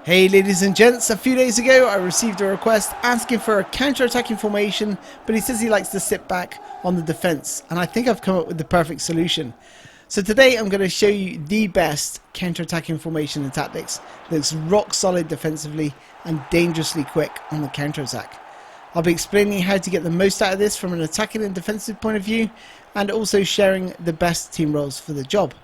Hey ladies and gents, a few days ago I received a request asking for a counter-attacking formation, but he says he likes to sit back on the defense, and I think I've come up with the perfect solution. So today I'm going to show you the best counter-attacking formation and tactics that's rock solid defensively and dangerously quick on the counter-attack. I'll be explaining how to get the most out of this from an attacking and defensive point of view, and also sharing the best team roles for the job.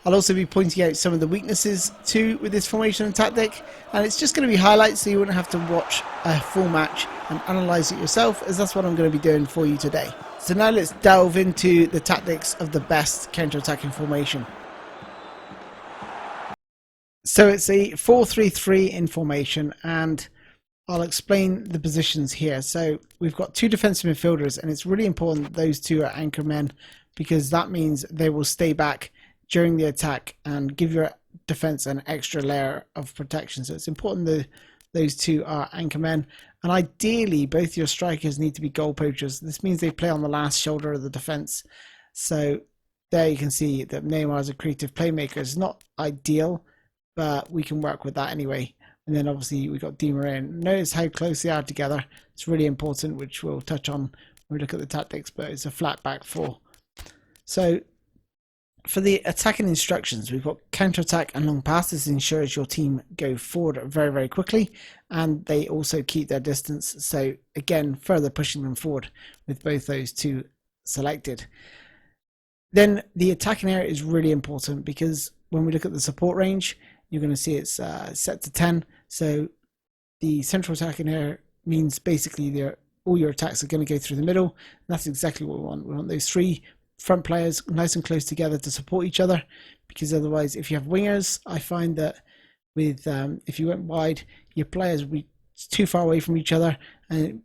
I'll also be pointing out some of the weaknesses too with this formation and tactic, and it's just going to be highlights so you wouldn't have to watch a full match and analyse it yourself, as that's what I'm going to be doing for you today. So now let's delve into the tactics of the best counter-attacking formation. So it's a 4-3-3 in formation, and I'll explain the positions here. So we've got two defensive midfielders, and it's really important that those two are anchor men, because that means they will stay back during the attack and give your defense an extra layer of protection. So it's important that those two are anchor men, and ideally both your strikers need to be goal poachers. This means they play on the last shoulder of the defense. So there you can see that Neymar is a creative playmaker. It's not ideal, but we can work with that anyway. And then obviously we've got Di Maria. Notice how close they are together. It's really important, which we'll touch on when we look at the tactics, but it's a flat back four. So for the attacking instructions, we've got counter-attack and long pass. This ensures your team go forward very, very quickly, and they also keep their distance. So again, further pushing them forward with both those two selected. Then the attacking area is really important, because when we look at the support range, you're going to see it's set to 10. So the central attacking area means basically all your attacks are going to go through the middle. And that's exactly what we want. We want those three front players nice and close together to support each other, because otherwise if you have wingers, I find that with if you went wide, your players will be too far away from each other, and it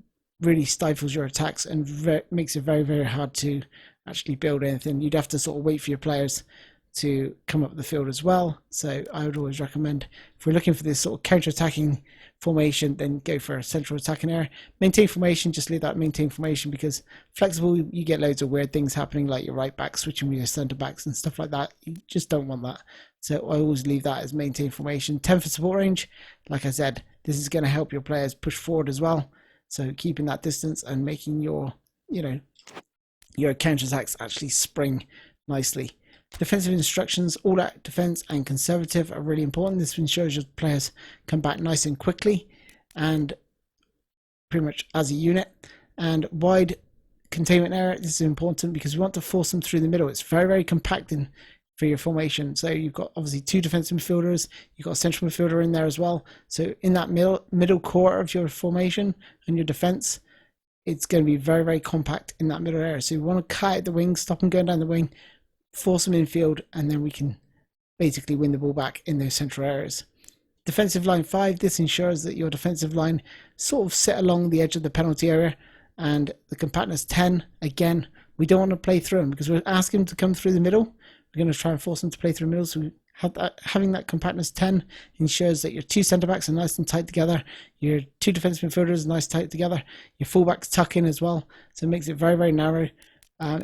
really stifles your attacks and makes it very, very hard to actually build anything. You'd have to sort of wait for your players to come up the field as well. So I would always recommend, if we're looking for this sort of counter-attacking formation, then go for a central attacking area. Maintain formation, just leave that maintain formation, because flexible, you get loads of weird things happening, like your right back switching with your centre backs and stuff like that. You just don't want that. So I always leave that as maintain formation. 10 for support range. Like I said, this is going to help your players push forward as well. So keeping that distance and making your counter-attacks actually spring nicely. Defensive instructions, all out defense and conservative, are really important. This ensures your players come back nice and quickly and pretty much as a unit. And wide containment area, this is important because we want to force them through the middle. It's very, very compacting for your formation. So you've got obviously two defensive midfielders, you've got a central midfielder in there as well. So in that middle core of your formation and your defense, it's going to be very, very compact in that middle area. So you want to cut out the wings, stop them going down the wing, force them infield, and then we can basically win the ball back in those central areas. Defensive line 5, this ensures that your defensive line sort of sit along the edge of the penalty area. And the compactness 10, again, we don't want to play through them, because we're asking them to come through the middle. We're going to try and force them to play through the middle. So having that compactness 10 ensures that your two centre backs are nice and tight together, your two defensive midfielders are nice tight together, your fullbacks tuck in as well, so it makes it very, very narrow.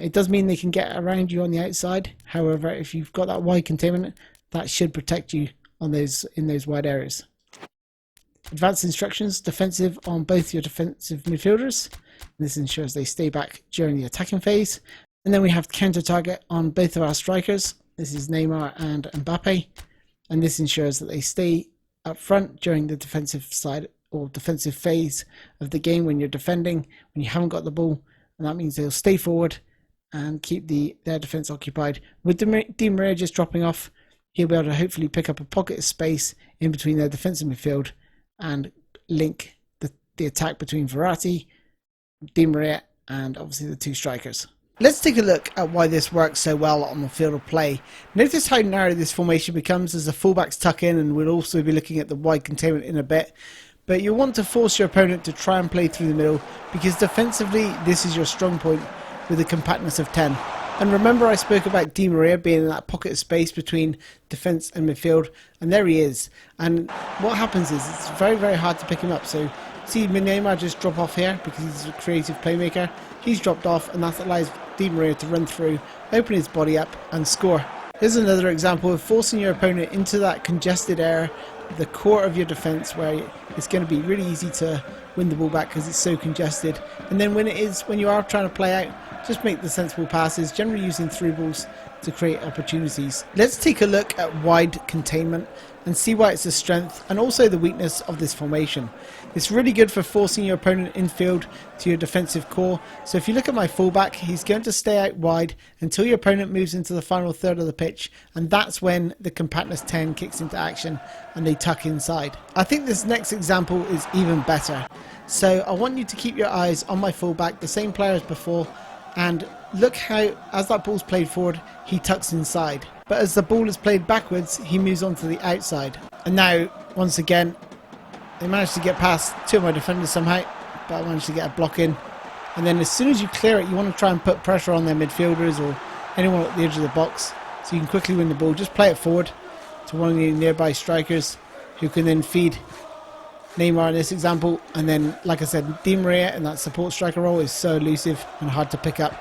It does mean they can get around you on the outside. However, if you've got that wide containment, that should protect you on in those wide areas. Advanced instructions, defensive on both your defensive midfielders. This ensures they stay back during the attacking phase. And then we have counter target on both of our strikers. This is Neymar and Mbappe. And this ensures that they stay up front during the defensive side or defensive phase of the game when you're defending, when you haven't got the ball. And that means they'll stay forward and keep their defence occupied. With Di Maria just dropping off, he'll be able to hopefully pick up a pocket of space in between their defensive midfield and link the attack between Verratti, Di Maria, and obviously the two strikers. Let's take a look at why this works so well on the field of play. Notice how narrow this formation becomes as the fullbacks tuck in, and we'll also be looking at the wide containment in a bit. But you'll want to force your opponent to try and play through the middle, because defensively this is your strong point with a compactness of 10. And remember, I spoke about Di Maria being in that pocket of space between defence and midfield, and there he is. And what happens is it's very, very hard to pick him up. So see Neymar just drop off here because he's a creative playmaker. He's dropped off, and that allows Di Maria to run through, open his body up and score. Here's another example of forcing your opponent into that congested area the core of your defense where it's going to be really easy to win the ball back because it's so congested. And then when you are trying to play out, just make the sensible passes, generally using through balls to create opportunities. Let's take a look at wide containment and see why it's a strength and also the weakness of this formation. It's really good for forcing your opponent infield to your defensive core. So if you look at my fullback, he's going to stay out wide until your opponent moves into the final third of the pitch, and that's when the compactness 10 kicks into action and they tuck inside. I think this next example is even better. So I want you to keep your eyes on my fullback, the same player as before, and look how, as that ball's played forward, he tucks inside. But as the ball is played backwards, he moves on to the outside. And now, once again, they managed to get past two of my defenders somehow, but I managed to get a block in. And then as soon as you clear it, you want to try and put pressure on their midfielders or anyone at the edge of the box, so you can quickly win the ball. Just play it forward to one of the nearby strikers, who can then feed Neymar in this example. And then, like I said, Di Maria in that support striker role is so elusive and hard to pick up.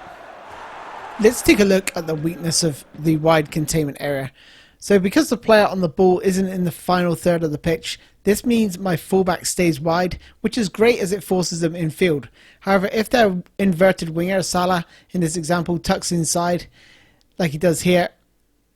Let's take a look at the weakness of the wide containment area. So because the player on the ball isn't in the final third of the pitch, this means my fullback stays wide, which is great as it forces them infield. However, if their inverted winger, Salah, in this example, tucks inside, like he does here,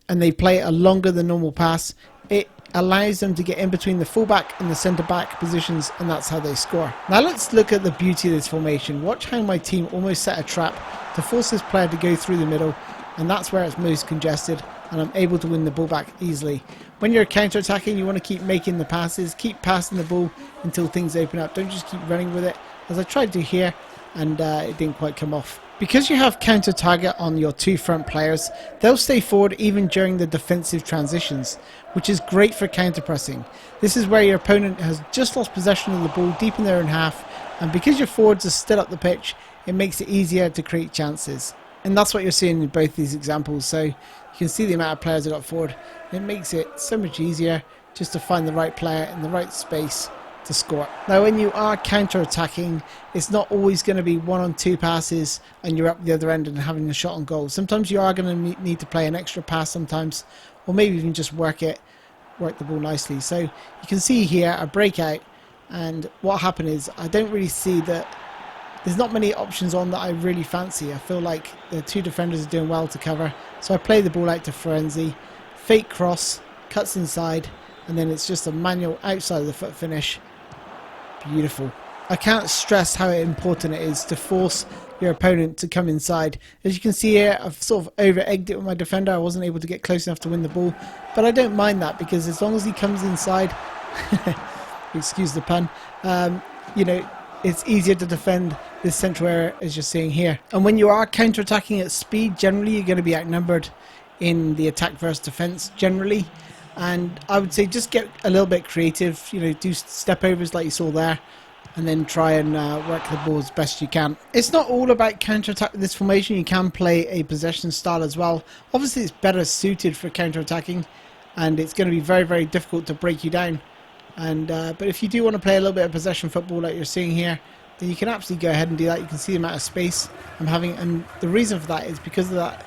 and they play a longer than normal pass, it allows them to get in between the fullback and the centre-back positions, and that's how they score. Now let's look at the beauty of this formation. Watch how my team almost set a trap to force this player to go through the middle, and that's where it's most congested, and I'm able to win the ball back easily. When you're counter-attacking, you want to keep making the passes, keep passing the ball until things open up. Don't just keep running with it, as I tried to here, and it didn't quite come off. Because you have counter-target on your two front players, they'll stay forward even during the defensive transitions, which is great for counter-pressing. This is where your opponent has just lost possession of the ball deep in their own half, and because your forwards are still up the pitch, it makes it easier to create chances. And that's what you're seeing in both these examples. So you can see the amount of players I got forward. It makes it so much easier just to find the right player in the right space to score. Now when you are counter-attacking, it's not always going to be 1-on-2 passes and you're up the other end and having a shot on goal. Sometimes you are going to need to play an extra pass sometimes, or maybe even just work the ball nicely. So you can see here a breakout, and what happened is I don't really see that there's not many options on that I really fancy. I feel like the two defenders are doing well to cover, so I play the ball out to Frenzy, fake cross, cuts inside, and then it's just a manual outside of the foot finish. Beautiful. I can't stress how important it is to force your opponent to come inside. As you can see here, I've sort of over-egged it with my defender. I wasn't able to get close enough to win the ball, but I don't mind that, because as long as he comes inside, excuse the pun, you know, it's easier to defend this central area as you're seeing here. And when you are counter-attacking at speed, generally you're going to be outnumbered in the attack versus defense generally. And I would say just get a little bit creative, you know, do step overs like you saw there, and then try and work the ball as best you can. It's not all about counter-attack with this formation. You can play a possession style as well. Obviously it's better suited for counter-attacking, and it's going to be very, very difficult to break you down. And but if you do want to play a little bit of possession football like you're seeing here, then you can absolutely go ahead and do that. You can see the amount of space I'm having, and the reason for that is because of that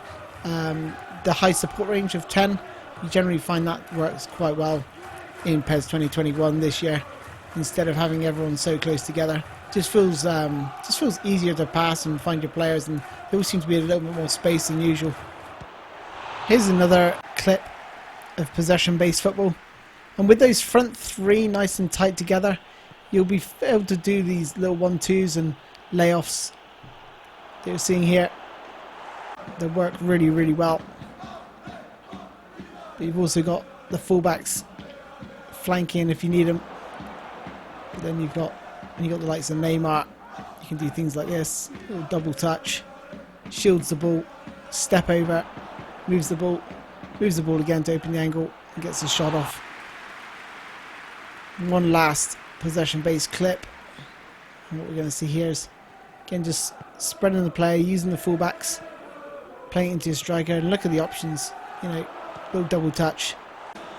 the high support range of 10. You generally find that works quite well in PES 2021 this year, instead of having everyone so close together. Just feels easier to pass and find your players, and there always seems to be a little bit more space than usual. Here's another clip of possession-based football, and with those front three nice and tight together, you'll be able to do these little 1-2s and layoffs that you're seeing here. They work really, really well. But you've also got the fullbacks flanking if you need them. But then you've got the likes of Neymar. You can do things like this: little double touch, shields the ball, step over, moves the ball again to open the angle, and gets a shot off. One last possession-based clip, and what we're going to see here is again just spreading the play, using the fullbacks, playing it into your striker, and look at the options. You know, little double touch,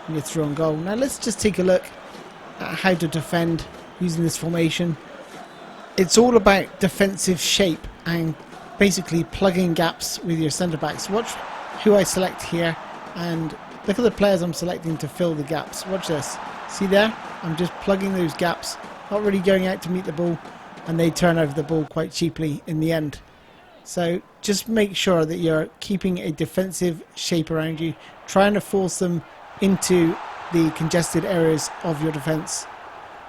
and you're through on goal. Now let's just take a look at how to defend using this formation. It's all about defensive shape and basically plugging gaps with your centre backs. Watch who I select here, and look at the players I'm selecting to fill the gaps. Watch this. See there? I'm just plugging those gaps, not really going out to meet the ball, and they turn over the ball quite cheaply in the end. So just make sure that you're keeping a defensive shape around you, trying to force them into the congested areas of your defence.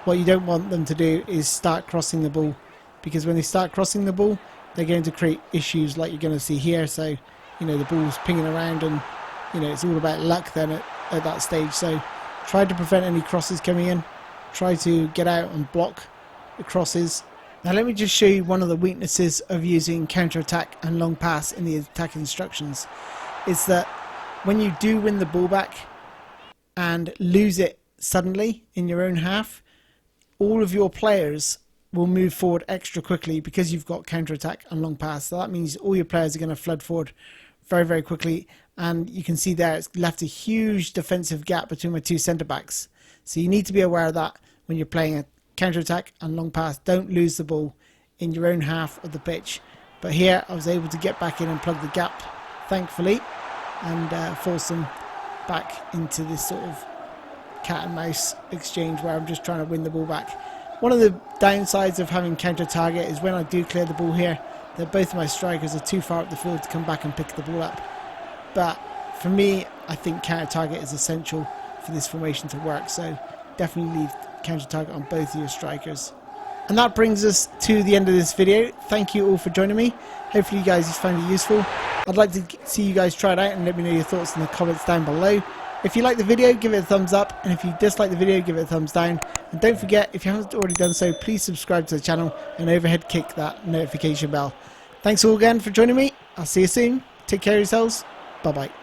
What you don't want them to do is start crossing the ball, because when they start crossing the ball, they're going to create issues like you're going to see here. So, you know, the ball's pinging around, and, you know, it's all about luck then at that stage. So try to prevent any crosses coming in. Try to get out and block the crosses. Now let me just show you one of the weaknesses of using counter-attack and long pass in the attack instructions. Is that when you do win the ball back and lose it suddenly in your own half, all of your players will move forward extra quickly because you've got counter-attack and long pass. So that means all your players are going to flood forward very, very quickly. And you can see there it's left a huge defensive gap between my two centre-backs. So you need to be aware of that when you're playing a counter-attack and long pass. Don't lose the ball in your own half of the pitch. But here I was able to get back in and plug the gap, thankfully, and force them back into this sort of cat and mouse exchange where I'm just trying to win the ball back. One of the downsides of having counter-target is when I do clear the ball here, that both of my strikers are too far up the field to come back and pick the ball up. But for me, I think counter-target is essential for this formation to work, so definitely leave counter-target on both of your strikers. And that brings us to the end of this video. Thank you all for joining me. Hopefully you guys found it useful. I'd like to see you guys try it out and let me know your thoughts in the comments down below. If you like the video, give it a thumbs up, and if you dislike the video, give it a thumbs down. And don't forget, if you haven't already done so, please subscribe to the channel and overhead kick that notification bell. Thanks all again for joining me. I'll see you soon. Take care of yourselves. Bye bye.